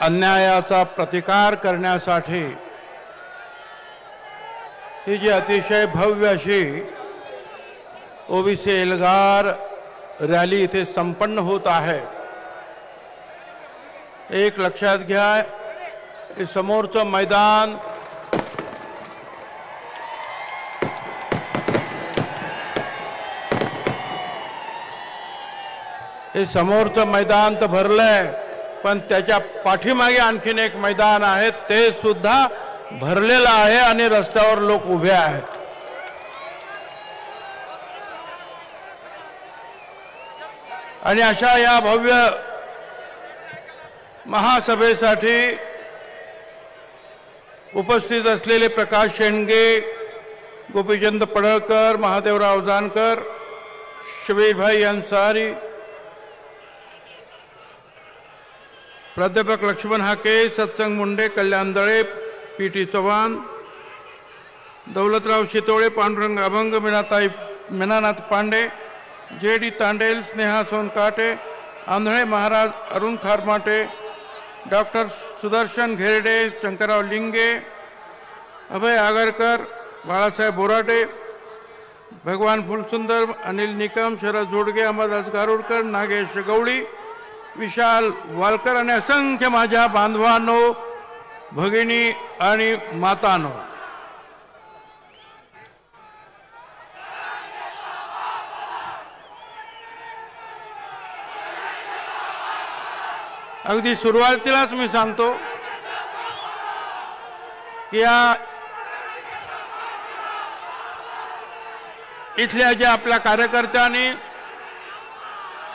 अन्यायाचा प्रतिकार करण्यासाठी ही जी अतिशय भव्य अशी ओबीसी एल्गार रॅली इथे संपन्न होत आहे। एक लक्षात घ्या, हे समोरचं मैदान तर भरलंय, पण त्याच्या पाठीमागे आणखीन एक मैदान आहे, ते सुद्धा भरलेलं आहे आणि रस्त्यावर लोक उभे आहेत। आणि अशा या भव्य महासभेसाठी उपस्थित असलेले प्रकाश शेंडगे, गोपीचंद पडळकर, महादेवराव जानकर, शबीरभाई अन्सारी, प्राध्यापक लक्ष्मण हाके, सत्संग मुंडे, कल्याण दळे, पीटी चव्हाण, दौलतराव शितोळे, पांडुरंग अभंग, मीनानाथ पांडे, जेडी तांडेल, स्नेहा सोनकाटे, आंधळे महाराज, अरुण खारमाटे, डॉक्टर सुदर्शन घेरडे, शंकरराव लिंगे, अभय आगरकर, बाळासाहेब बोराटे, भगवान फुलसुंदर, अनिल निकम, शरद जोडगे, अंबादास गारुडकर, नागेश गवळी, विशाल वालकर आणि असंख्य माझ्या बांधवांनो, भगिनी आणि मातांनो, अगदी सुरुवातीलाच मी सांगतो की या इथल्या ज्या आपल्या कार्यकर्त्यांनी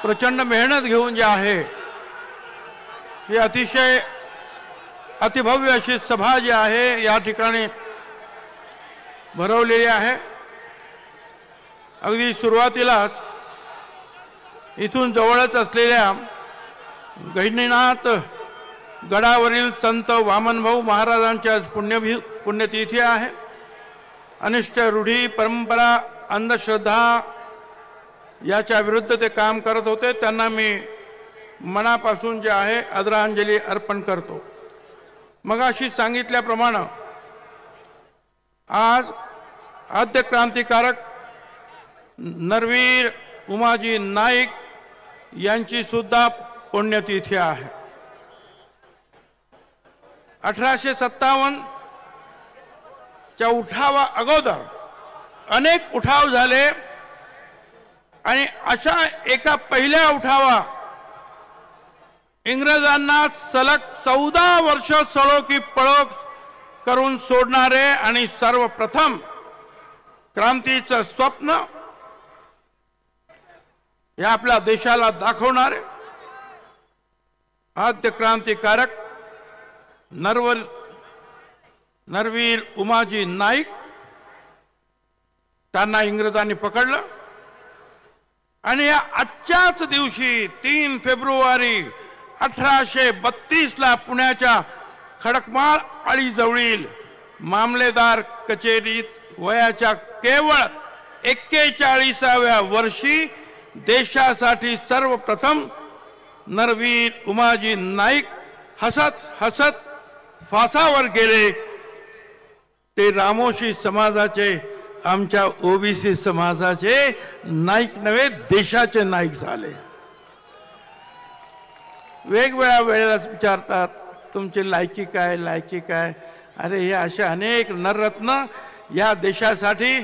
प्रचंड मेहनत घेऊन जे आहे, ही अतिशय अतिभव्य अशी सभा जी आहे या ठिकाणी भरवलेली आहे। अगदी सुरुवातीलाच इथून जवळच असलेल्या गहिनीनाथ गडावरील संत वामनभाऊ महाराजांच्या पुण्यतिथी आहे। अनिष्ट रूढी, परंपरा, अंधश्रद्धा याच्या विरुद्ध ते काम करत होते, त्यांना मी मनापासून जे आहे आदरांजली अर्पण करतो। मगाशी सांगितल्याप्रमाणे आज आद्य क्रांतिकारक नरवीर उमाजी नाईक यांची सुद्धा पुण्यतिथी आहे। 1857 च्या उठावा अगोदर अनेक उठाव झाले आणि अशा एका पहिल्या उठावा इंग्रजांना सलग 14 वर्ष सळो की पळो करून सोडणारे आणि सर्वप्रथम क्रांतीचं स्वप्न या आपल्या देशाला दाखवणारे आद्य क्रांतिकारक नरवीर उमाजी नाईक, त्यांना इंग्रजांनी पकडलं आणि या आजच्याच दिवशी 3 फेब्रुवारी 1832 ला पुण्याच्या खडकमाळ आळीजवळील मामलेदार कचेरीत वयाच्या केवळ 41व्या वर्षी देशासाठी सर्वप्रथम नरवीर उमाजी नाईक हसत हसत फासावर गेले। ते रामोशी समाजाचे, आमच्या ओबीसी समाजाचे नाईक नव्हे, देशाचे नाईक झाले। वेगवेगळ्या वेळेला विचारतात तुमची लायकी काय, लायकी काय। अरे हे असे अनेक नररत्न या देशासाठी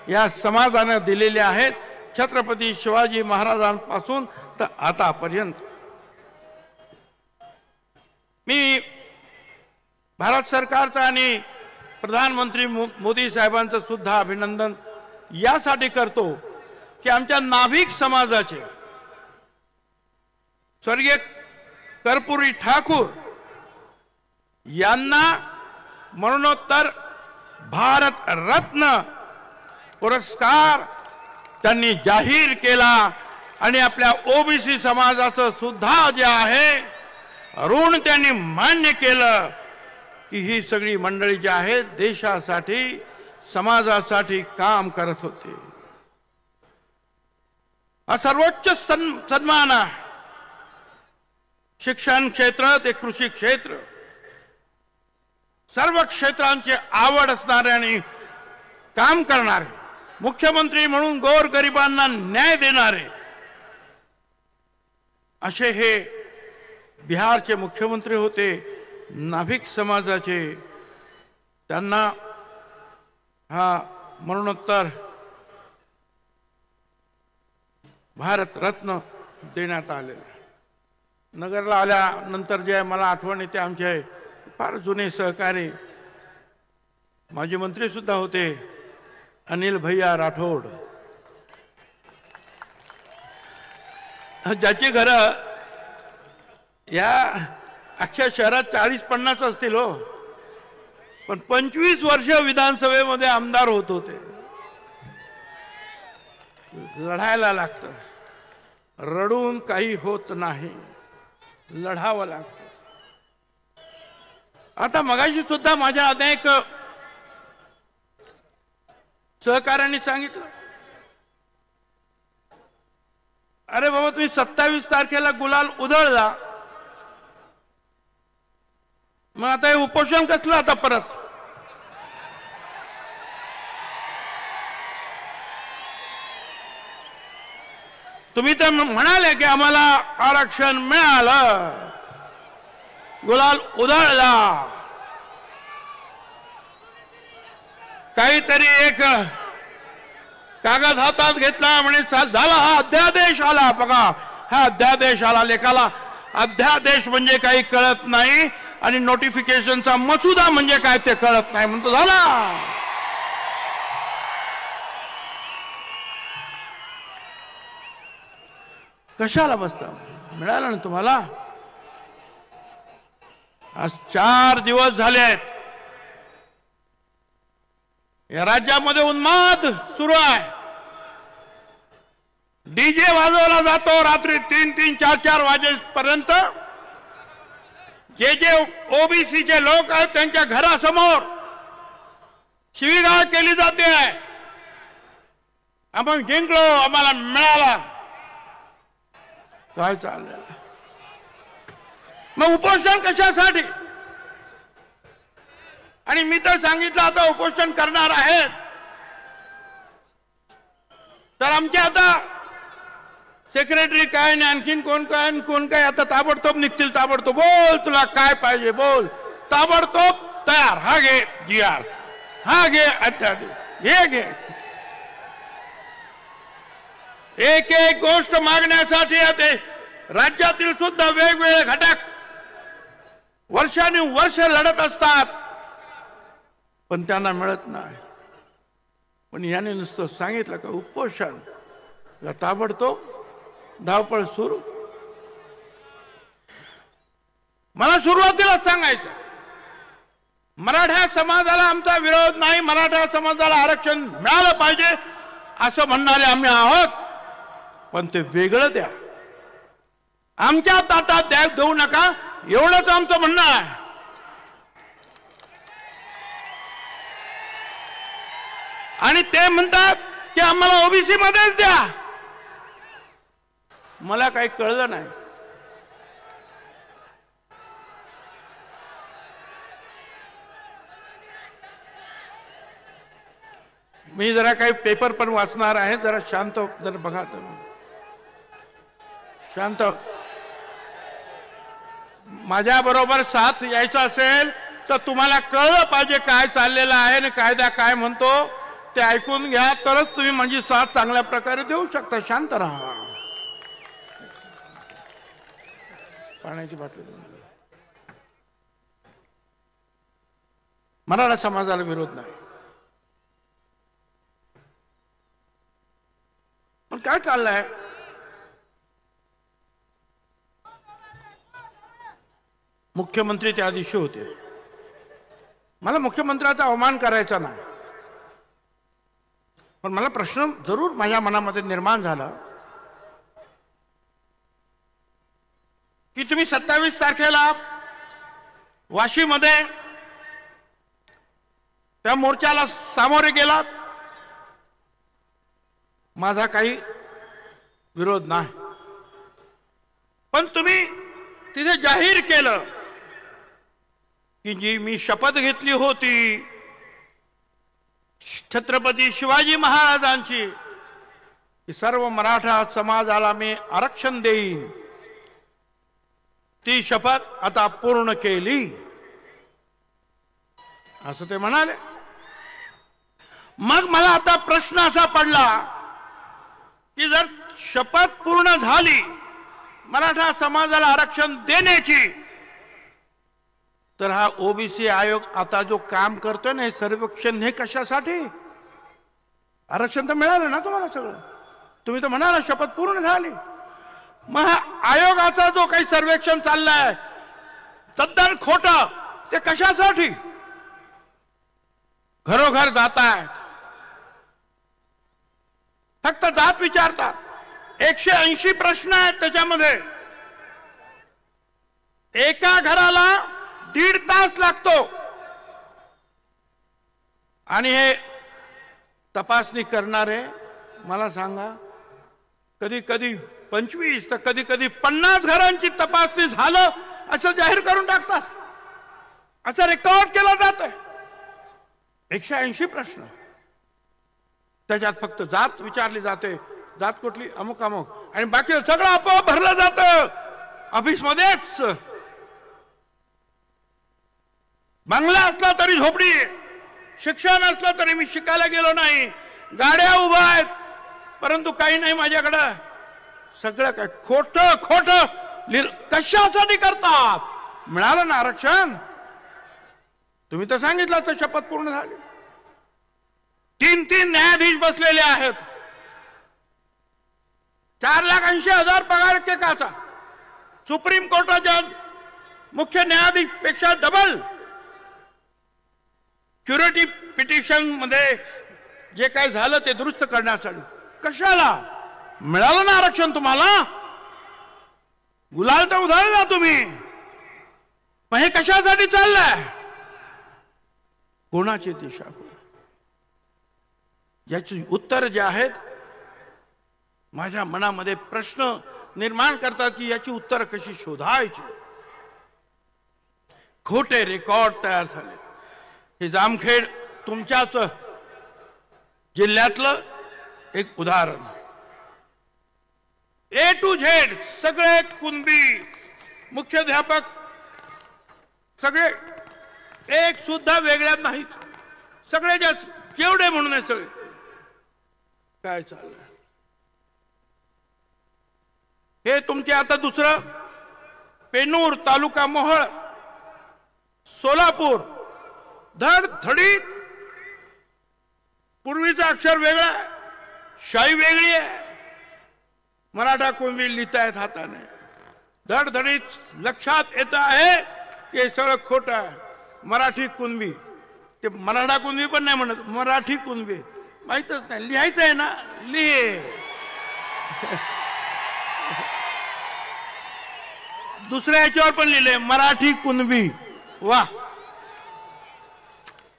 या समाजाने दिलेले आहेत, छत्रपती शिवाजी महाराजांपासून तर आतापर्यंत। मी भारत सरकारचा आणि प्रधानमंत्री मोदी साहेबांचं सुद्धा अभिनंदन यासाठी करतो की आमच्या नाभिक समाजाचे स्वर्गीय कर्पूरी ठाकूर यांना मरणोत्तर भारत रत्न पुरस्कार त्यांनी जाहीर केला आणि आपल्या ओबीसी समाजाचं सुद्धा जे आहे ऋण त्यांनी मान्य केलं की ही सगळी मंडळी जी आहे देशासाठी, समाजासाठी काम करत होते। हा सर्वोच्च सन्मान आहे। शिक्षण क्षेत्र ते कृषी क्षेत्र, सर्व क्षेत्रांची आवड असणारे आणि काम करणारे, मुख्यमंत्री म्हणून गोरगरिबांना न्याय देणारे असे हे बिहारचे मुख्यमंत्री होते, नाभिक समाजाचे. त्यांना हा मरणोत्तर भारत रत्न देण्यात आलेला. नगरला आल्यानंतर जे मला आठवण येते, आमचे फार जुने सहकारी माजी मंत्री सुद्धा होते, अनिल भैया राठोड, ज्याची घरं या अख्ख्या शहरात 40-50 असतील हो, पण 25 वर्ष विधानसभेमध्ये आमदार होत होते. लढायला लागतं, रडून काही होत नाही, लढावं लागतं. आता मगाशी सुद्धा माझ्या अनेक सहकार्यांनी सांगितलं, अरे बाबा तुम्ही 27 तारखेला गुलाल उधळला, मग आता हे उपोषण कसलं आता परत? तुम्ही तर म्हणाले की आम्हाला आरक्षण मिळालं, गुलाल उधळला, काहीतरी एक कागद हातात घेतला म्हणे झाला, हा अध्यादेश आला. बघा हा अध्यादेश आला, लेखाला अध्यादेश म्हणजे काही कळत नाही आणि नोटिफिकेशनचा मसुदा म्हणजे काय ते कळत नाही म्हणतो झाला. कशाला बसता? मिळालं ना तुम्हाला. आज 4 दिवस झाले या राज्यामध्ये उन्माद सुरू आहे. डीजे वाजवला जातो रात्री 3-3, 4-4 वाजेपर्यंत. जे जे ओबीसीचे लोक आहेत त्यांच्या घरासमोर शिवीगाळ केली जाते. आपण जिंकलो, आम्हाला मिळाला. काय चाललंय? मग उपोषण कशासाठी? आणि मी तर सांगितलं आता उपोषण करणार आहेत, तर आमचे आता सेक्रेटरी काय आणि आणखीन कोण काय आता ताबडतोब निघतील. ताबडतोब बोल, तुला काय पाहिजे बोल, ताबडतोब तयार. हा घे GR, हा घे अध्यादेश, हे घे. एक एक गोष्ट मागण्यासाठी ते राज्यातील सुद्धा वेगवेगळे घटक वर्षानुवर्ष लढत असतात, पण त्यांना मिळत नाही. पण याने नुसतं सांगितलं का उपोषण, ताबडतोब धावपळ सुरू. मला सुरुवातीला सांगायचं, मराठा समाजाला आमचा विरोध नाही, मराठा समाजाला आरक्षण मिळालं पाहिजे असं म्हणणारे आम्ही आहोत, पण ते वेगळं द्या, आमच्या ताटात देऊ नका, एवढंच आमचं म्हणणं आहे. आणि ते म्हणतात की आम्हाला ओबीसी मध्येच द्या. मला काही कळलं नाही. मी जरा काही पेपर पण वाचणार आहे, जरा शांत जरा बघा. शांत. माझ्या बरोबर साथ यायचं असेल तर तुम्हाला कळलं पाहिजे काय चाललेलं आहे आणि कायदा काय म्हणतो ते ऐकून घ्या, तरच तुम्ही माझी साथ चांगल्या प्रकारे देऊ शकता. शांत राहा. पाण्याची बाटली. मराठा समाजाला विरोध नाही, पण काय चाललंय? मुख्यमंत्री त्या दिवशी होते. मला मुख्यमंत्र्याचा अवमान करायचा नाही, पण मला प्रश्न जरूर माझ्या मनामध्ये निर्माण झाला की तुम्ही 27 तारखेला वाशीमध्ये त्या मोर्चाला सामोरे गेलात. माझा काही विरोध नाही, पण तुम्ही तिथे जाहीर केलं की जी मी शपथ घेतली होती छत्रपती शिवाजी महाराजांची की सर्व मराठा समाजाला मी आरक्षण देईन, ती शपथ आता पूर्ण केली असं ते म्हणाले. मग मला आता प्रश्न असा पडला की जर शपथ पूर्ण झाली मराठा समाजाला आरक्षण देण्याची, तर हा ओबीसी आयोग आता जो काम करतोय ना, हे सर्वेक्षण, हे कशासाठी? आरक्षण तर मिळालं ना तुम्हाला सगळं, तुम्ही तर म्हणाला शपथ पूर्ण झाली. मग हा आयोगाचा जो काही सर्वेक्षण चाललाय तद्दन खोटं, ते कशासाठी? घरोघर जातायत, फक्त जात विचारतात. 180 प्रश्न आहेत त्याच्यामध्ये. एका घराला 1.5 तास लागतो आणि हे तपासणी करणारे मला सांगा, कधी कधी 25 तर कधी कधी 50 घरांची तपासणी झालं असं जाहीर करून टाकतात. असं रेकॉर्ड केलं जातंय. 180 प्रश्न, त्याच्यात फक्त जात विचारली जाते, जात कुठली, अमुक अमुक, आणि बाकी सगळं आपोआप भरलं जातं ऑफिस मध्येच. बंगला असला तरी झोपडी, शिक्षण असलं तरी मी शिकायला गेलो नाही, गाड्या उभ्या आहेत परंतु काही नाही माझ्याकडं. सगळं काय खोटं खोटं कशासाठी करतात? मिळालं ना आरक्षण, तुम्ही तर सांगितलं तर शपथ पूर्ण झाली. 3 न्यायाधीश बसलेले आहेत. 4,80,000 पगार एकेकाचा. सुप्रीम कोर्टाच्या मुख्य न्यायाधीश पेक्षा डबल. क्युरेटिव्ह पिटिशन मध्ये जे काय झालं ते दुरुस्त करण्यासाठी. कशाला? मिळालं ना आरक्षण तुम्हाला, गुलाल तर उधळला तुम्ही, पण हे कशासाठी चाललंय? कोणाची दिशा? याची उत्तर जे आहेत माझ्या मनामध्ये प्रश्न निर्माण करतात की याची उत्तर कशी शोधायची. खोटे रेकॉर्ड तयार झाले. हे जामखेड तुमच्याच जिल्ह्यातलं एक उदाहरण. A to Z सगळे कुणबी मुख्याध्यापक, सगळे एक सुद्धा वेगळ्या नाहीत, सगळे जेवढे म्हणून सगळे. काय चाललंय हे तुमचे? आता दुसरं पेनूर तालुका मोहोळ सोलापूर, धडधडीत. पूर्वीचा अक्षर वेगळा, शाई वेगळी आहे. मराठा कुणबी लिहितायत हाताने. धडधडीत लक्षात येत आहे की हे सगळं खोटं आहे. मराठी कुणबी, ते मराठा कुणबी पण नाही म्हणत, मराठी कुणबी. माहितच नाही, लिहायचं आहे ना, लिहे. दुसऱ्या याच्यावर पण लिहिले मराठी कुणबी. वा,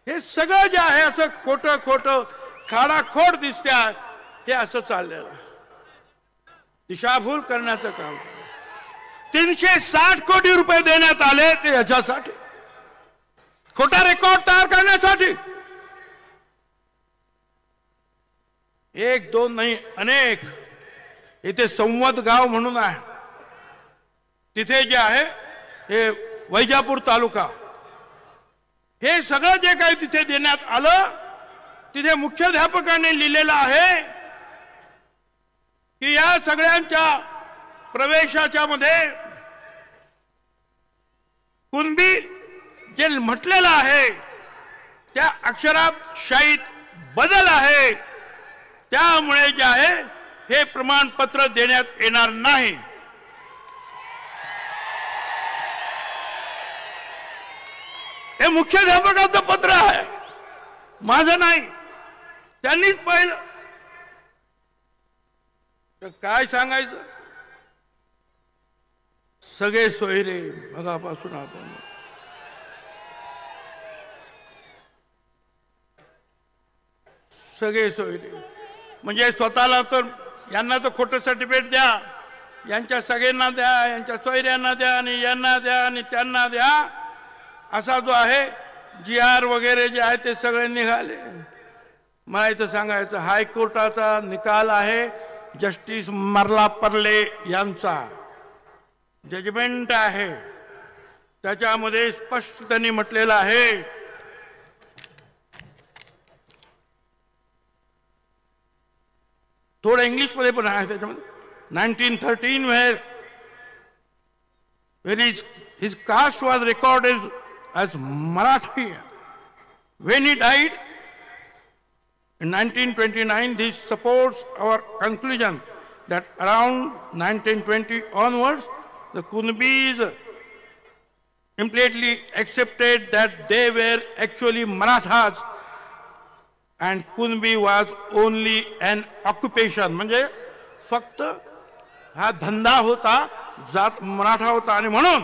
हे सगळं जे आहे असं खोटं खोटं खाडाखोड दिसते आहे. हे असं चाललेलं दिशाभूल करण्याचं काम. 360 कोटी रुपये देण्यात आले ते याच्यासाठी, खोटा रेकॉर्ड तयार करण्यासाठी. 1 2 नाही, अनेक. इथे संवद गाव म्हणून आहे, तिथे जे आहे हे वैजापूर तालुका, हे सगळं जे काही तिथे देण्यात आलं, तिथे मुख्याध्यापकाने लिहिलेलं आहे की या सगळ्यांच्या प्रवेशाच्या मध्ये कुणबी जे म्हटलेलं आहे त्या अक्षरात शाईत बदल आहे, त्यामुळे जे आहे हे प्रमाणपत्र देण्यात येणार नाही. हे मुख्याध्यापकाचं पत्र आहे, माझं नाही. त्यांनीच पाहिलं. तर काय सांगायचं? सगळे सोयरे बघापासून आपण सगळे सोयरे म्हणजे स्वतःला तर यांना तर खोटं सर्टिफिकेट द्या, यांच्या सगळ्यांना द्या, यांच्या सोयऱ्यांना द्या आणि यांना द्या आणि त्यांना द्या, असा जो आहे GR वगैरे जे आहे ते सगळे निघाले. मला इथं सांगायचं, हायकोर्टाचा निकाल आहे, जस्टिस मर्ला-पर्ले यांचा जजमेंट आहे. त्याच्यामध्ये स्पष्ट त्यांनी म्हटलेलं आहे, थोडं इंग्लिशमध्ये पण आहे त्याच्यामध्ये. 1913 where his caste was recorded as Marathi. When he died in 1929, this supports our conclusion that around 1920 onwards, the Kunbis implicitly accepted that they were actually Marathas and Kunbi was only an occupation. म्हणजे फक्त हा धंदा होता, जात मराठा होता. आणि म्हणून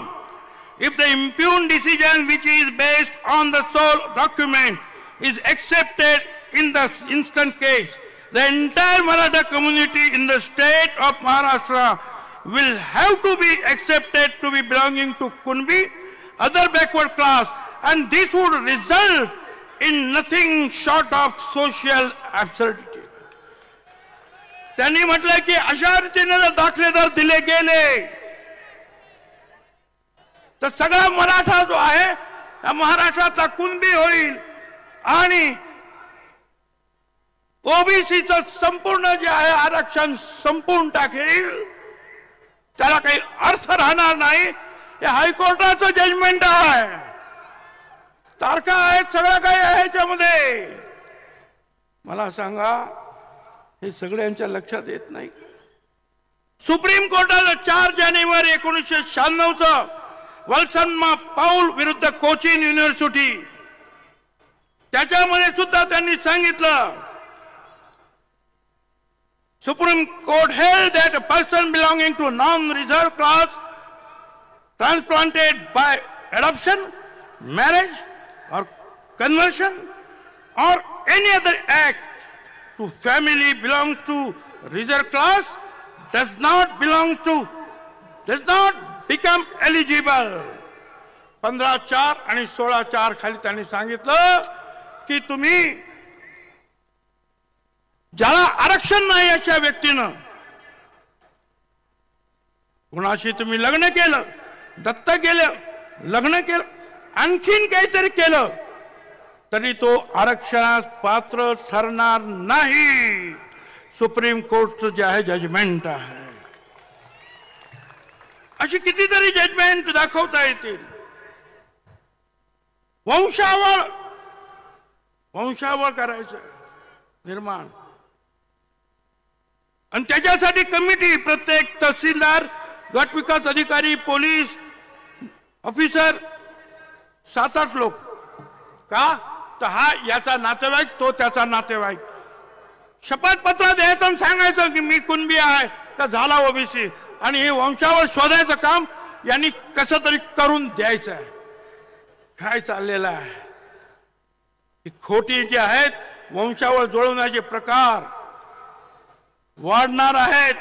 if the impugned decision which is based on the sole document is accepted in the instant case, the entire Maratha community in the state of Maharashtra will have to be accepted to be belonging to Kunbi, other backward class, and this would result in nothing short of social absurdity. त्यांनी म्हटलं की अशा रीतीने जर दाखले जर दिले गेले तर सगळा मराठा जो आहे त्या महाराष्ट्राचा कुणबी होईल आणि ओबीसीचं संपूर्ण जे आहे आरक्षण संपून टाकेल, त्याला काही अर्थ राहणार नाही. हे हायकोर्टाचं जजमेंट आहे, तारखा आहेत, सगळं काही आहे त्यामध्ये. मला सांगा, हे सगळ्यांच्या लक्षात येत नाही. सुप्रीम कोर्टानं 4 जानेवारी 1996 वल्सन्मा पाऊल विरुद्ध कोचिन युनिव्हर्सिटी, त्याच्यामध्ये सुद्धा त्यांनी सांगितलं, Supreme Court held that a person belonging to non-reserved class transplanted by adoption, marriage or conversion or any other act to family belongs to reserved class does not become eligible. 15(4) आणि 16(4) खाली त्यांनी सांगितलं की तुम्ही ज्याला आरक्षण नाही अशा व्यक्तीनं कुणाशी तुम्ही लग्न केलं, दत्तक गेलं, लग्न केलं, आणखीन काहीतरी केलं तरी तो आरक्षणास पात्र ठरणार नाही. सुप्रीम कोर्टचं जे आहे जजमेंट आहे. अशी कितीतरी जजमेंट दाखवता येतील. वंशावळ करायचं निर्माण, आणि त्याच्यासाठी कमिटी, प्रत्येक तहसीलदार, गट विकास अधिकारी, पोलीस ऑफिसर, 7-8 लोक. का तर हा याचा नातेवाईक, तो त्याचा नातेवाईक. शपथपत्र द्यायचं आणि सांगायचं की मी कुणबी आहे का झाला ओबीसी, आणि हे वंशावळ शोधायचं काम यांनी कसं तरी करून द्यायचं आहे. काय चाललेलं आहे? खोटी जे आहेत वंशावळ जुळवण्याचे प्रकार वाढणार आहेत.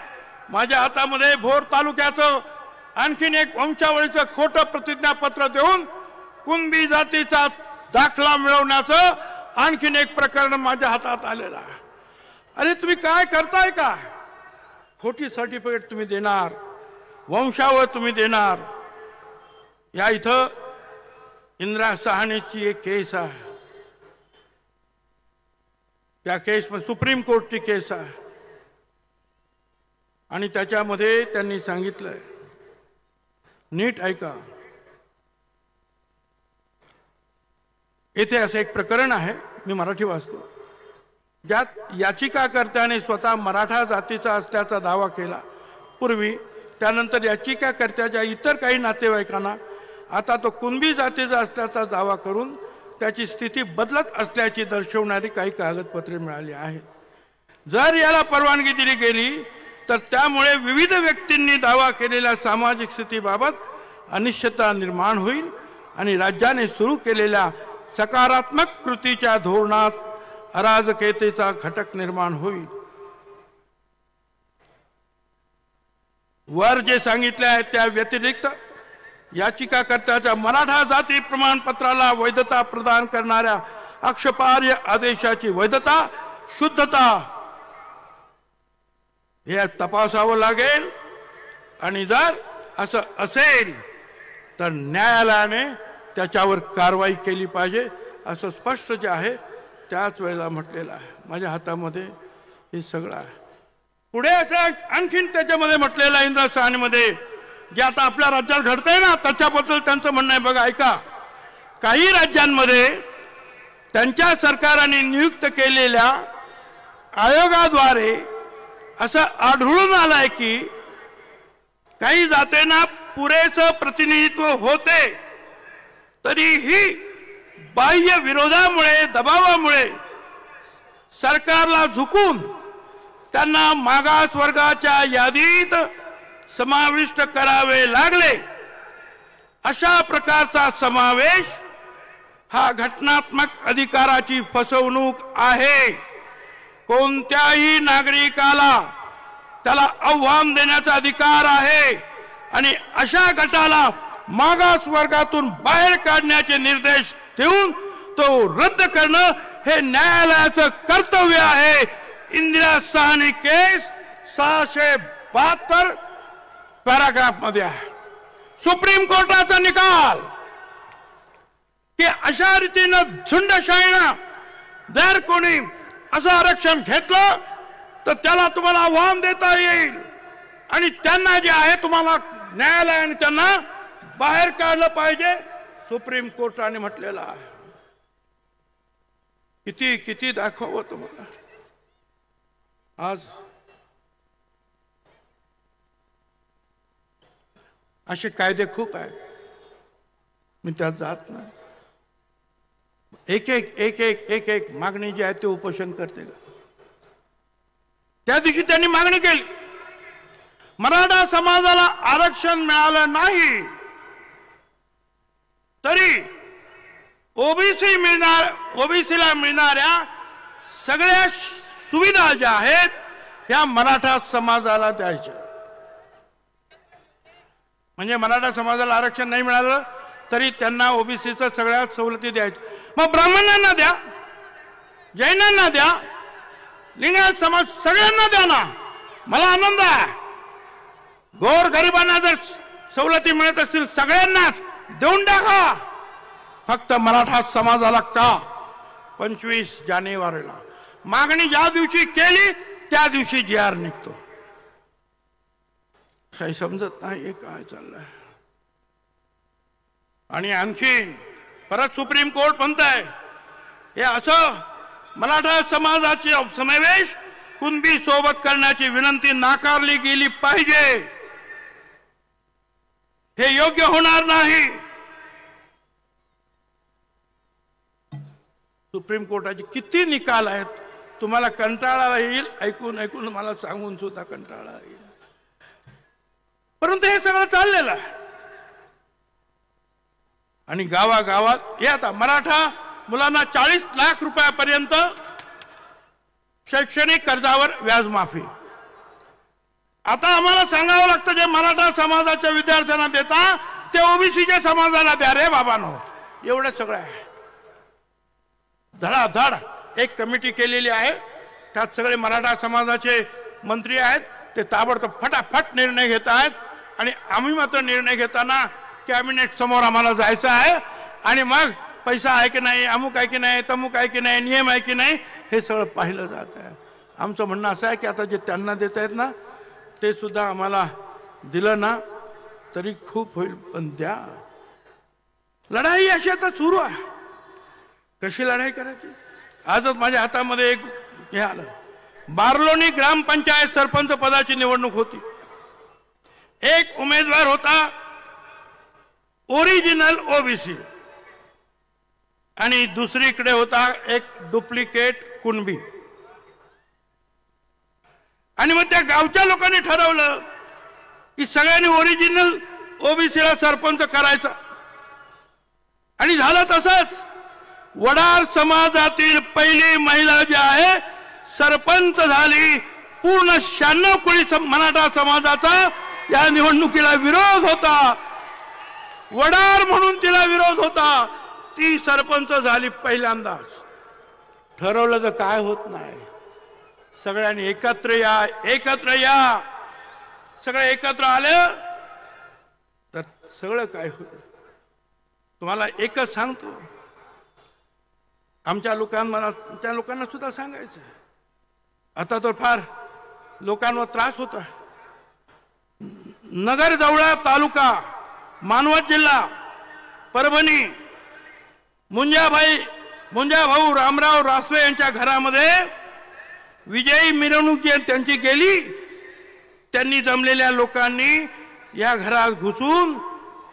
माझ्या हातामध्ये भोर तालुक्याचं आणखीन एक वंशावळीचं खोटं प्रतिज्ञापत्र देऊन कुणबी जातीचा दाखला मिळवण्याचं आणखीन एक प्रकरण माझ्या हातात आलेलं आहे. अरे तुम्ही काय करताय का? खोटी सर्टिफिकेट तुम्ही देणार, वंशावळ तुम्ही देणार. या इथं इंदिरा सहानीची एक केस आहे, त्या केस मध्ये सुप्रीम कोर्टची केस आहे आणि त्याच्यामध्ये त्यांनी सांगितलंय, नीट ऐका. येथे असं एक प्रकरण आहे, मी मराठी वाचतो, ज्यात याचिकाकर्त्याने स्वतः मराठा जातीचा असल्याचा दावा केला पूर्वी. त्यानंतर याचिकाकर्त्याच्या इतर काही नातेवाईकांना आता तो कुणबी जातीचा असल्याचा दावा करून त्याची स्थिती बदलत असल्याची दर्शवणारी काही कागदपत्रे मिळाली आहेत. जर याला परवानगी दिली गेली तर त्यामुळे विविध व्यक्तींनी दावा केलेल्या सामाजिक स्थितीबाबत अनिश्चितता निर्माण होईल आणि राज्याने सुरू केलेल्या सकारात्मक कृतीच्या धोरणात अराजकतेचा घटक निर्माण होईल. वर जे सांगितले आहे त्या व्यतिरिक्त याचिकाकर्त्याच्या मराठा जाती प्रमाणपत्राला वैधता प्रदान करणाऱ्या आक्षेपार्ह आदेशाची वैधता शुद्धता हे तपासावं लागेल आणि जर असं असेल तर न्यायालयाने त्याच्यावर कारवाई केली पाहिजे असं स्पष्ट जे आहे त्याच वेळेला म्हटलेलं आहे। माझ्या हातामध्ये हे सगळं आहे। पुढे असं आणखीन त्याच्यामध्ये म्हटलेलं आहे इंद्रसानीमध्ये जे आता आपल्या राज्यात घडतंय ना त्याच्याबद्दल त्यांचं म्हणणं आहे बघा ऐका। काही राज्यांमध्ये त्यांच्या सरकारने नियुक्त केलेल्या आयोगाद्वारे असं आढळून आलंय की काही जातींना पुरेसं प्रतिनिधित्व होते तरीही बाह्य विरोधामुळे दबावामुळे सरकारला झुकून त्यांना मागास वर्गाच्या यादीत समाविष्ट करावे लागले। अशा प्रकारचा समावेश हा घटनात्मक अधिकाराची फसवणूक आहे। कोणत्याही नागरिकाला त्याला आव्हान देण्याचा अधिकार आहे आणि अशा गटाला मागास वर्गातून बाहेर काढण्याचे निर्देश देऊन तो रद्द करणं हे न्यायालयाचं कर्तव्य आहे। इंदिरा साहनी केस 672 पॅराग्राफ मध्ये आहे। सुप्रीम कोर्टाचा निकाल की अशा रीतीनं झुंडशाहीनं जर कोणी असं आरक्षण घेतलं तर त्याला तुम्हाला आव्हान देता येईल आणि त्यांना जे आहे तुम्हाला न्यायालयाने त्यांना बाहेर काढलं पाहिजे सुप्रीम कोर्टाने म्हटलेलं आहे। किती किती दाखवावं तुम्हाला। आज असे कायदे खूप आहेत मी त्यात जात नाही। एक एक एक एक एक एक मागणी जी आहे ते उपोषण करते का। त्या दिवशी त्यांनी मागणी केली मराठा समाजाला आरक्षण मिळालं नाही तरी ओबीसीला मिळणाऱ्या सगळ्या सुविधा ज्या आहेत ह्या मराठा समाजाला द्यायच्या। म्हणजे मराठा समाजाला आरक्षण नाही मिळालं तरी त्यांना ओबीसीच्या सगळ्या सवलती द्यायच्या। मग ब्राह्मणांना द्या, जैनांना द्या, लिंगायत समाज सगळ्यांना द्या ना। मला आनंद आहे गोर गरिबांना जर सवलती मिळत असतील सगळ्यांनाच देऊन टाका। फक्त मराठा समाजाला का 25 जानेवारीला मागणी ज्या दिवशी केली त्या दिवशी जी.आर. निघतो। काही समजत नाही हे काय चाललंय। आणि आणखीन परत सुप्रीम कोर्ट म्हणतंय हे असं मराठा समाजाचे समावेश कुणबी सोबत करण्याची विनंती नाकारली गेली पाहिजे। हे योग्य होणार नाही। सुप्रीम कोर्टाचे किती निकाल आहेत तुम्हाला कंटाळा येईल ऐकून ऐकून मला सांगून सुद्धा कंटाळा येईल। परंतु हे सगळं चाललेलं आहे आणि गावागावात हे आता मराठा मुलांना 40 लाख रुपयापर्यंत शैक्षणिक कर्जावर व्याज माफी। आता आम्हाला सांगावं लागतं जे मराठा समाजाच्या विद्यार्थ्यांना देता ते ओबीसीच्या समाजाला द्या रे बाबांनो। एवढं सगळं आहे। धडाधड एक कमिटी केलेली आहे त्यात सगळे मराठा समाजाचे मंत्री आहेत ते ताबडतोब फटाफट निर्णय घेत आहेत आणि आम्ही मात्र निर्णय घेताना कॅबिनेट समोर आम्हाला जायचं आहे आणि मग पैसा आहे की नाही, अमुक आहे की नाही, तमुक आहे की नाही, नियम आहे की नाही हे सगळं पाहिलं जात आहे। आमचं म्हणणं असं आहे की आता जे त्यांना देत आहेत ना ते सुद्धा आम्हाला दिलं ना तरी खूप होईल पण द्या। लढाई अशी आता सुरू आहे। कशी लढाई करायची। आजच माझ्या हातामध्ये एक हे आलं बारलोणी ग्रामपंचायत सरपंच पदाची निवडणूक होती। एक उमेदवार होता ओरिजिनल ओबीसी आणि दुसरीकडे होता एक डुप्लिकेट कुणबी। आणि मग त्या गावच्या लोकांनी ठरवलं की सगळ्यांनी ओरिजिनल ओबीसीला सरपंच करायचा आणि झालं तसंच। वडार समाजातील पहिली महिला जी आहे सरपंच झाली। पूर्ण 96 कोळी मराठा समाजाचा या निवडणुकीला विरोध होता, वडार म्हणून तिला विरोध होता, ती सरपंच झाली पहिल्यांदाच. ठरवलं तर काय होत नाही. सगळ्यांनी एकत्र या, एकत्र या. सगळे एकत्र आले तर सगळं काय होईल. तुम्हाला एकच सांगतो, आमच्या लोकांना सुद्धा सांगायचं, आता तर फार लोकांवर त्रास होता. नगर जवळा तालुका, मानवत जिल्हा, परभणी, मुंजाभाऊ रामराव रासवे यांच्या घरामध्ये विजयी मिरवणूक त्यांची गेली. त्यांनी जमलेल्या लोकांनी या घरात घुसून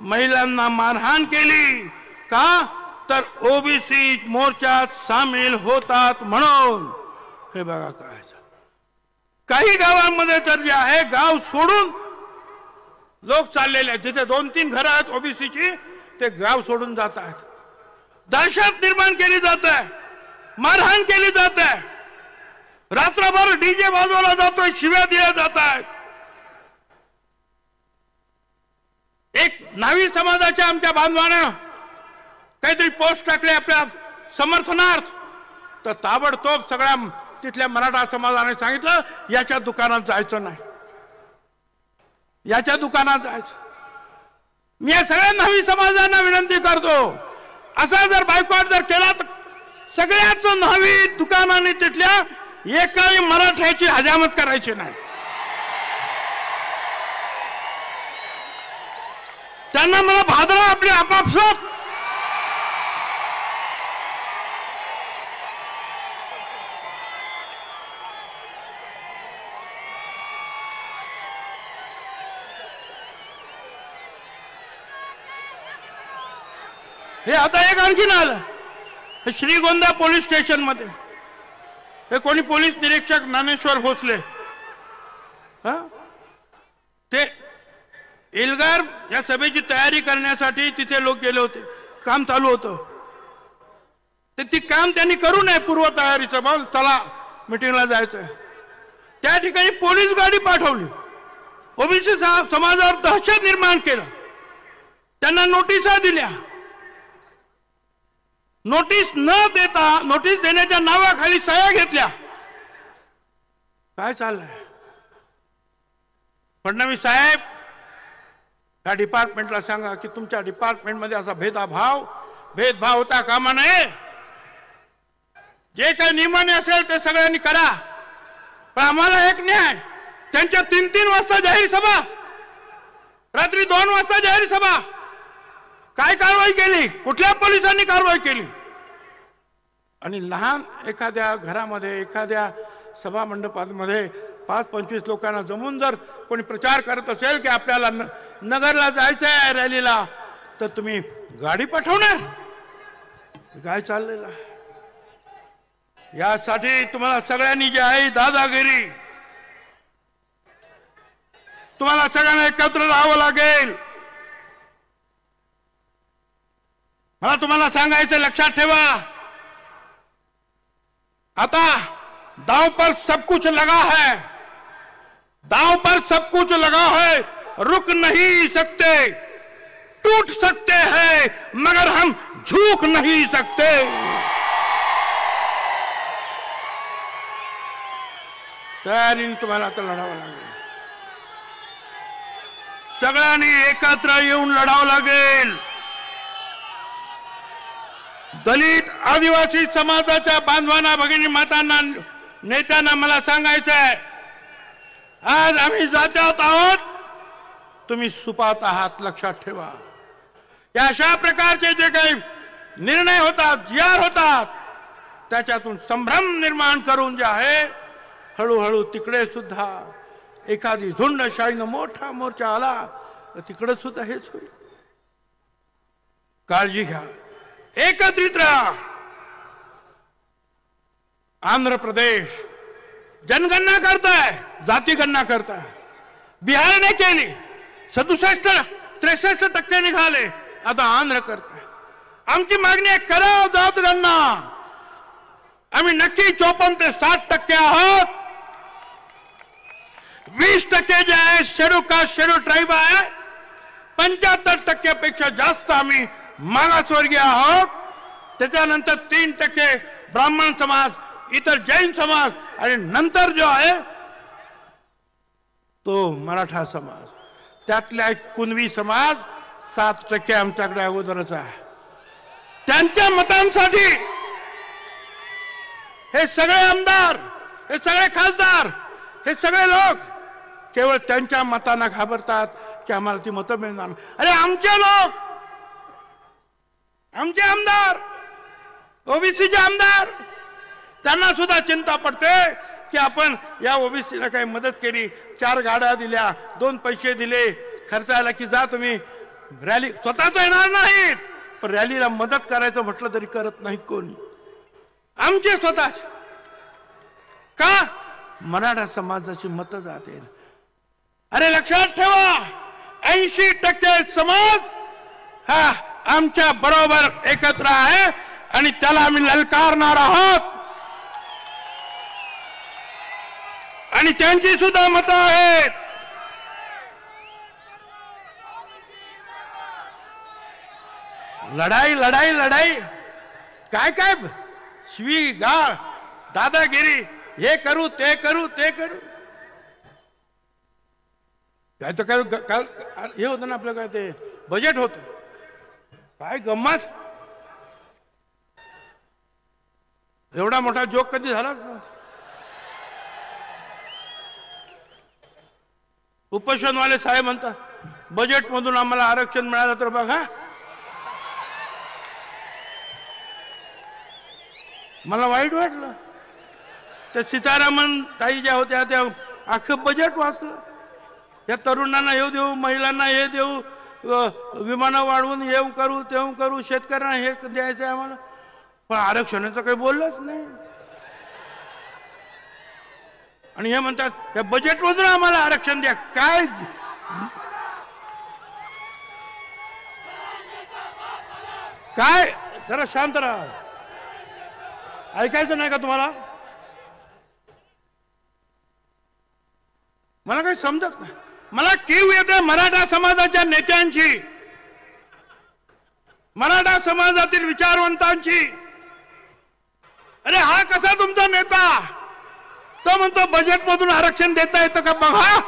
महिलांना मारहाण केली. का तर ओबीसी मोर्चात सामील होतात म्हणून. हे बघा काय. काही गावांमध्ये तर जे आहे गाव सोडून लोक चाललेले आहेत, जिथे 2-3 घरं आहेत ओबीसीची, ते गाव सोडून जात आहेत. दहशत निर्माण केली जात आहे, मारहाण केली जात आहे, रात्रभर डीजे वाजवला जातोय, शिव्या दिल्या जात आहेत. एक न्हावी समाजाच्या आमच्या बांधवानं काहीतरी पोस्ट टाकले आपल्या समर्थनार्थ, तर ताबडतोब सगळ्या तिथल्या मराठा समाजाने सांगितलं याच्या दुकानात जायचं नाही, याच्या दुकानात जायचं. मी या सगळ्या न्हावी समाजांना विनंती करतो, असा जर बायकॉट जर केला तर सगळ्याच न्हावी दुकानाने तिथल्या एकाही मराठ्याची हजामत करायची नाही. त्यांना मला भादरा आपले आपापसात हे आता एक आणखीन आलं. श्रीगोंदा पोलीस स्टेशन मध्ये हे कोणी पोलीस निरीक्षक ज्ञानेश्वर भोसले, ते एल्गार या सभेची तयारी करण्यासाठी तिथे लोक गेले होते. काम चालू होतं, ते ती काम त्यांनी करू नये पूर्व तयारीचं. बोल चला मिटिंगला जायचंय. त्या ठिकाणी पोलीस गाडी पाठवली, ओबीसी समाजावर दहशत निर्माण केलं, त्यांना नोटिसा दिल्या. नोटीस न देता नोटीस देण्याच्या नावाखाली सह्या घेतल्या. काय चाललंय? फडणवीस साहेब, त्या डिपार्टमेंटला सांगा की तुमच्या डिपार्टमेंटमध्ये असा भेदभाव होता कामा नये. जे काही नियमाने असेल ते सगळ्यांनी करा, पण आम्हाला एक न्याय. त्यांच्या 3-3 वाजता जाहीर सभा, रात्री 2 वाजता जाहीर सभा. काय कारवाई केली? कुठल्या पोलिसांनी कारवाई केली? आणि लहान एखाद्या घरामध्ये, एखाद्या सभा मंडपामध्ये 5-25 लोकांना जमून जर कोणी प्रचार करत असेल की आपल्याला नगरला जायचं आहे रॅलीला, तर तुम्ही गाडी पाठवणार? काय चाललेलं? यासाठी तुम्हाला सगळ्यांनी जे आहे दादागिरी, तुम्हाला सगळ्यांना एकत्र राहावं लागेल. मला तुम्हाला सांगायचं, लक्षात ठेवा, आता दांव पर सब कुछ लगा है, दांव पर सब कुछ लगा है, रुक नहीं सकते, टूट सकते हैं मगर हम झुक नहीं सकते. तयारीने तुम्हाला आता लढावं लागेल. सगळ्यांनी एकत्र येऊन लढावं लागेल. दलित आदिवासी समाजाच्या बांधवांना, भगिनी मातांना, नेत्यांना मला सांगायचं आहे, आज आम्ही जात्यात आहोत, तुम्ही सुपात आहात. लक्षात ठेवा. या अशा प्रकारचे जे काही निर्णय होतात, जीआर होतात, त्याच्यातून संभ्रम निर्माण करून जे आहे, हळूहळू तिकडे सुद्धा एखादी झुंडशाहीनं मोठा मोर्चा आला तर तिकडे सुद्धा हेच होईल. काळजी घ्या, एकत्रित राहा. आंध्र प्रदेश जनगणना करताय, जातीगणना करताय. बिहारने केली, 67-63% निघाले. आता आंध्र करताय. आमची मागणी आहे, करा जातगणना. आम्ही नक्की 54 ते 60% आहोत. 20% जे आहे शेड्यूल कास्ट शेड्यूल ट्राईब आहे, 75% पेक्षा जास्त आम्ही मागासवर्गीय आहोत, त्याच्यानंतर 3% ब्राह्मण समाज, इतर जैन समाज आणि नंतर जो आहे तो मराठा समाज, त्यातला एक कुणबी समाज 7% आमच्याकडे अगोदरच आहे. त्यांच्या मतांसाठी हे सगळे आमदार, हे सगळे खासदार, हे सगळे लोक केवळ त्यांच्या मतांना घाबरतात की आम्हाला ती मतं मिळणार. अरे आमचे लोक, आमचे आमदार, ओबीसीचे आमदार, त्यांना सुद्धा चिंता पडते की आपण या ओबीसीला काही मदत केली, 4 गाड्या दिल्या, 2 पैसे दिले खर्चायला की जा तुम्ही रॅली, स्वतःच येणार नाहीत पण रॅलीला मदत करायचं म्हटलं तरी करत नाहीत कोणी. आमचे स्वतःच का? मराठा समाजाची मतं जातील. अरे लक्षात ठेवा, 80% समाज हा आमच्या बरोबर एकत्र आहे आणि त्याला आम्ही ललकारणार आहोत आणि त्यांची सुद्धा मतं आहेत. लढाई लढाई लढाई काय काय शिवी गाळ दादागिरी, हे करू ते करू ते करू. काय तर काय काल हे होतं ना आपलं, काय ते बजेट होतं, काय गंमत, एवढा मोठा जोक कधी झालाच ना. उपोषणवाले साहेब म्हणतात बजेट मधून आम्हाला आरक्षण मिळालं तर बघा. मला वाईट वाटलं. त्या सीतारामन ताई ज्या होत्या त्या अख्खं बजेट वाचलं. या तरुणांना हे देऊ, महिलांना हे देऊ, विमानं वाढवून हे करू ते करू, शेतकऱ्यांना हे द्यायचं आहे आम्हाला, पण आरक्षणाचं काही बोललंच नाही. आणि हे म्हणतात त्या बजेटमधून आम्हाला आरक्षण द्या. काय काय जरा शांत राहा, ऐकायचं नाही का तुम्हाला? मला काही समजत नाही. मला कीव येते मराठा समाजाच्या नेत्यांची, मराठा समाजातील विचारवंतांची. अरे हा कसा तुमचा नेता? तो म्हणतो बजेट मधून आरक्षण देता येतं का बघा,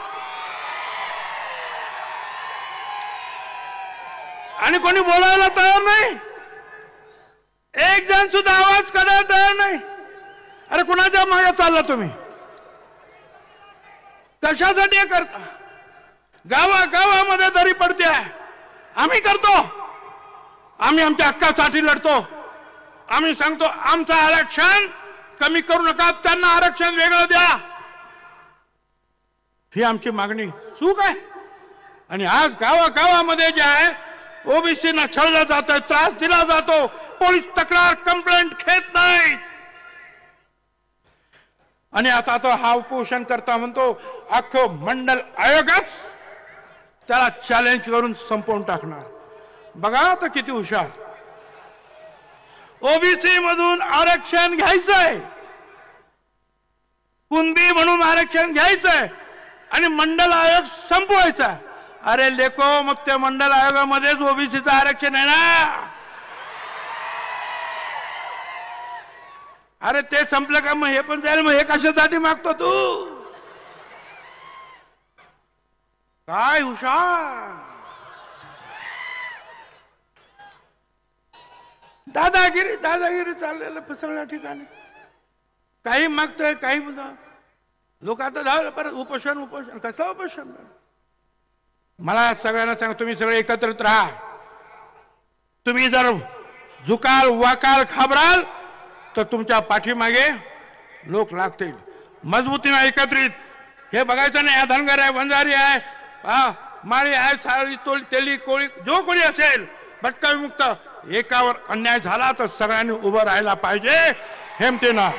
आणि कोणी बोलायला तयार नाही, एक जण सुद्धा आवाज काढायला तयार नाही. अरे कुणाच्या मागे चालला तुम्ही? कशासाठी हे करता? गावागावामध्ये दरी पडते आहे. आम्ही करतो, आम्ही आमच्या हक्कासाठी लढतो. आम्ही सांगतो आमचं आरक्षण कमी करू नका, त्यांना आरक्षण वेगळं द्या, ही आमची मागणी चूक आहे. आणि आज गावागावामध्ये जे आहे ओबीसीना छळलं जातं, त्रास दिला जातो, पोलीस तक्रार कंप्लेंट घेत नाही. आणि आता तो हा उपोषण करता म्हणतो अख्खं मंडल आयोगच त्याला चॅलेंज करून संपवून टाकणार. बघा आता किती हुशार. ओबीसी मधून आरक्षण घ्यायचंय, कुणबी म्हणून आरक्षण घ्यायचंय आणि मंडल आयोग संपवायचा. अरे लेको, मग त्या मंडल आयोगामध्येच ओबीसीचं आरक्षण आहे ना. अरे ते संपलं का मग हे पण जाईल. मग हे कशासाठी मागतो तू? काय हुशार. दादागिरी दादागिरी चाललेलं सगळ्या ठिकाणी. काही मागतोय, काही लोक आता धावलं परत उपोषण उपोषण. कसं उपोषण? मला सगळ्यांना सांग, तुम्ही सगळे एकत्रित राहा. तुम्ही जर झुकाल वाकाल घाबराल तर तुमच्या पाठीमागे लोक लागतील. मजबूतीने एकत्रित हे बघायचं नाही. धनगर आहे, वंजारी आहे, माळी आहे, साळी तोळी तेली कोळी, जो कोणी असेल भटका विमुक्त, एकावर अन्याय झाला तर सगळ्यांनी उभं राहायला पाहिजे हिमतीनं.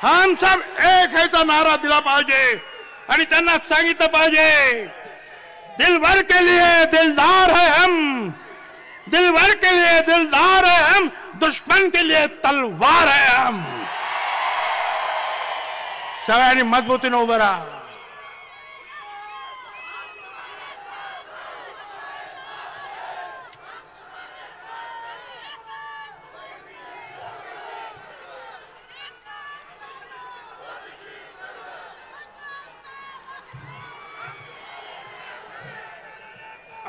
हम सब एक ह्याचा नारा दिला पाहिजे आणि त्यांना सांगितलं पाहिजे दिलभर के लिए दिलदार है हम, दिलभर के लिए दिलदार है हम, दुश्मन के लिए तलवार है हम. सगळ्यांनी मजबूतीने उभं राहा.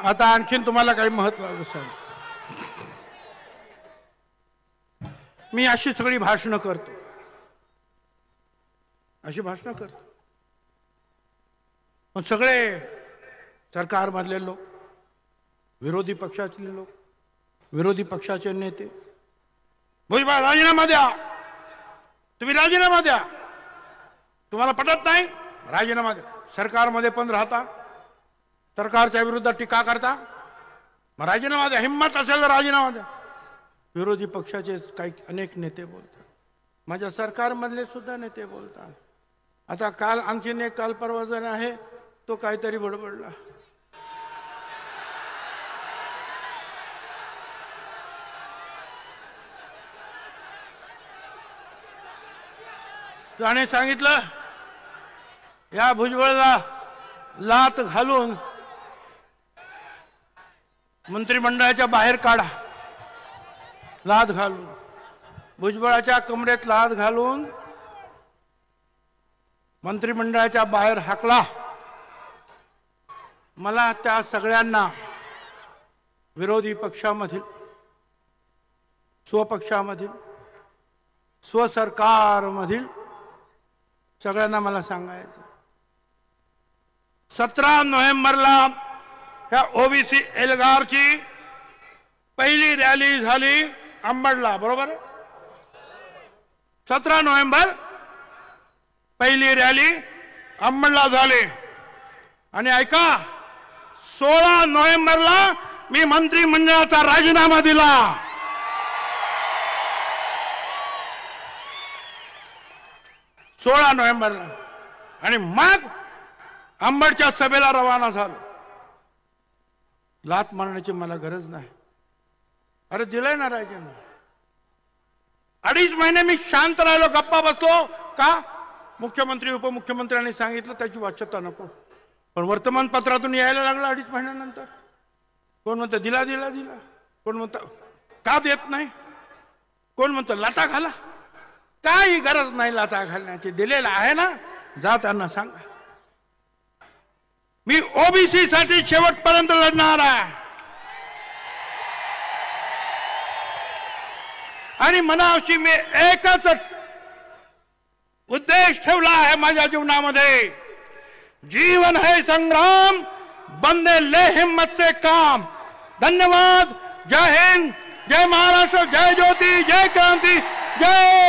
आता आणखीन तुम्हाला काही महत्त्वाचं सांग. मी अशी सगळी भाषणं करतो, अशी भाषणं करतो, पण सगळे सरकारमधले लोक, विरोधी पक्षातले लोक, विरोधी पक्षाचे नेते, भुजबळ राजीनामा द्या, तुम्ही राजीनामा द्या, तुम्हाला पटत नाही राजीनामा द्या. सरकारमध्ये पण राहता, सरकारच्या विरुद्ध टीका करता, मग राजीनामा द्या. हिंमत असेल तर राजीनामा द्या. विरोधी पक्षाचे काही अनेक नेते बोलतात, माझ्या सरकारमधले सुद्धा नेते बोलतात. आता काल आणखीन एक काल परवा जण आहे, तो काहीतरी बडबडला. त्याने सांगितलं या भुजबळला लात घालून मंत्रिमंडळाच्या बाहेर काढा. लात घालून, भुजबळाच्या कमरेत लात घालून मंत्रिमंडळाच्या बाहेर हाकला. मला त्या सगळ्यांना, विरोधी पक्षामधील, स्वपक्षामधील, स्वसरकारमधील सगळ्यांना मला सांगायचं, 17 नोव्हेंबरला ह्या ओबीसी एल्गारची पहिली रॅली झाली अंबडला, बरोबर? 17 नोव्हेंबर पहिली रॅली अंबडला झाली. आणि ऐका, 16 नोव्हेंबरला मी मंत्रिमंडळाचा राजीनामा दिला. नोव्हेंबरला. आणि मग अंबडच्या सभेला रवाना झालो. लात मारण्याची मला गरज नाही. अरे दिलंय ना राजीनामा. 2.5 महिने मी शांत राहिलो, गप्पा बसलो. का? मुख्यमंत्री उपमुख्यमंत्र्यांनी सांगितलं त्याची वाच्यता नको. पण वर्तमानपत्रातून यायला लागला 2.5 महिन्यानंतर. कोण म्हणतं दिला दिला दिला, कोण म्हणतं का देत नाही, कोण म्हणतं लाटा घाला. काही गरज नाही लाटा घालण्याची, दिलेला आहे ना, जा त्यांना सांगा. मी ओबीसी साठी शेवटपर्यंत लढणार आहे. आणि मनाशी मी एकच उद्देश ठेवला आहे माझ्या जीवनामध्ये, जीवन है संग्राम, बंदे ले हिम्मत से काम. धन्यवाद. जय हिंद, जय महाराष्ट्र, जय ज्योति, जय क्रांति, जय